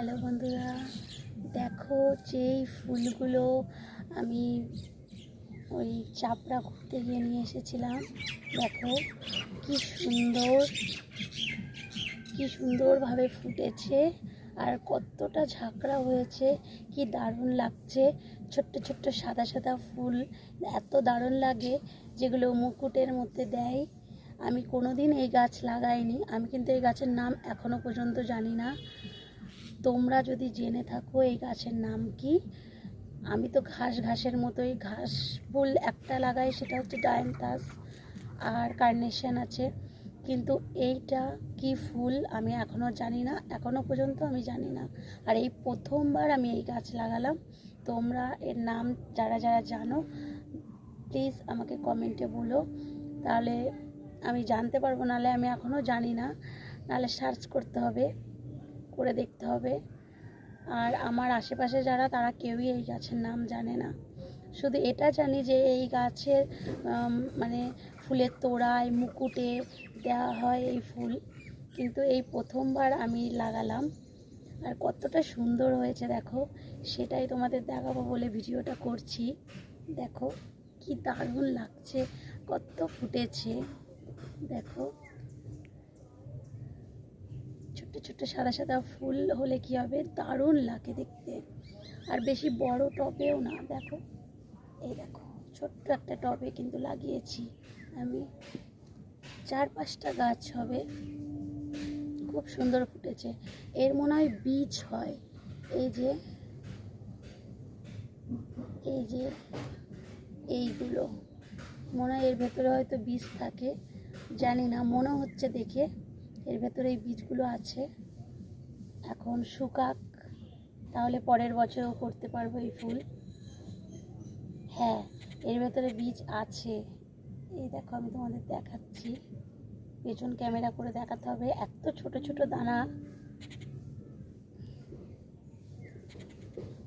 Hello বন্ধুরা, দেখো যেই ফুলগুলো আমি ওই চাপড়া ঘুরতে গিয়ে নিয়ে এসেছিলাম। দেখো কি সুন্দরভাবে ফুটেছে আর কতটা ঝাঁকড়া হয়েছে, কি দারুণ লাগছে। ছোট্ট ছোট্ট সাদা সাদা ফুল এত দারুণ লাগে, যেগুলো মুকুটের মধ্যে দেয়। আমি কোনোদিন এই গাছ লাগাইনি, আমি কিন্তু এই গাছের নাম এখনো পর্যন্ত জানি না। তোমরা যদি জেনে থাকো এই গাছের নাম কি? আমি তো ঘাসের মতোই ঘাস ফুল একটা লাগাই, সেটা হচ্ছে ডায়ান্থাস, আর কার্নেশন আছে, কিন্তু এইটা কি ফুল আমি এখনও জানি না, এখনও পর্যন্ত আমি জানি না। আর এই প্রথমবার আমি এই গাছ লাগালাম। তোমরা এর নাম যারা যারা জানো প্লিজ আমাকে কমেন্টে বলো, তাহলে আমি জানতে পারবো। নাহলে আমি এখনও জানি না, নাহলে সার্চ করতে হবে, করে দেখতে হবে। আর আমার আশেপাশে যারা, তারা কেউই এই গাছের নাম জানে না। শুধু এটা জানি যে এই গাছের মানে ফুলের তোড়ায় মুকুটে দেওয়া হয় এই ফুল, কিন্তু এই প্রথমবার আমি লাগালাম। আর কতটা সুন্দর হয়েছে দেখো, সেটাই তোমাদের দেখাবো বলে ভিডিওটা করছি। দেখো কি দারুণ লাগছে, কত ফুটেছে দেখো। ছোট্ট ছোট্ট সাদা সাদা ফুল হলে কি হবে, দারুণ লাগে দেখতে। আর বেশি বড় টবেও না, দেখো এই দেখো ছোট্ট একটা টবে কিন্তু লাগিয়েছি আমি। 4-5টা গাছ হবে, খুব সুন্দর ফুটেছে। এর মনে হয় বীজ হয়, এই যে এইগুলো মনে হয় এর ভেতরে হয়তো বীজ থাকে, জানি না, মনে হচ্ছে দেখে এর ভেতরে এই বীজগুলো আছে। এখন শুকাক, তাহলে পরের বছরও করতে পারবো এই ফুল। হ্যাঁ, এর ভেতরে বীজ আছে, এই দেখো আমি তোমাদের দেখাচ্ছি, পেছন ক্যামেরা করে দেখাতে হবে। এত ছোট ছোট দানা,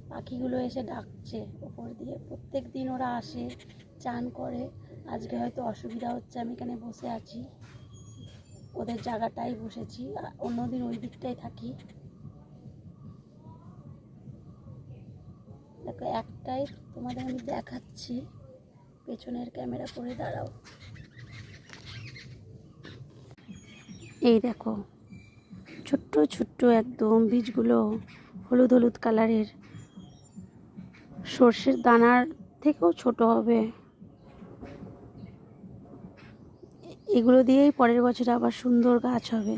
পাখিগুলো এসে ডাকছে ওপর দিয়ে। প্রত্যেক দিন ওরা আসে, চান করে। আজকে হয়তো অসুবিধা হচ্ছে, আমি এখানে বসে আছি, ওদের জায়গাটাই বসেছি, অন্যদিন ওই দিকটাই থাকি। দেখো একটাই তোমাদের আমি দেখাচ্ছি, পেছনের ক্যামেরা করে দাঁড়াও। এই দেখো ছোট্ট ছোট্ট একদম বীজগুলো, হলুদ হলুদ কালারের, সর্ষের দানার থেকেও ছোট হবে। এগুলো দিয়েই পরের বছর আবার সুন্দর গাছ হবে।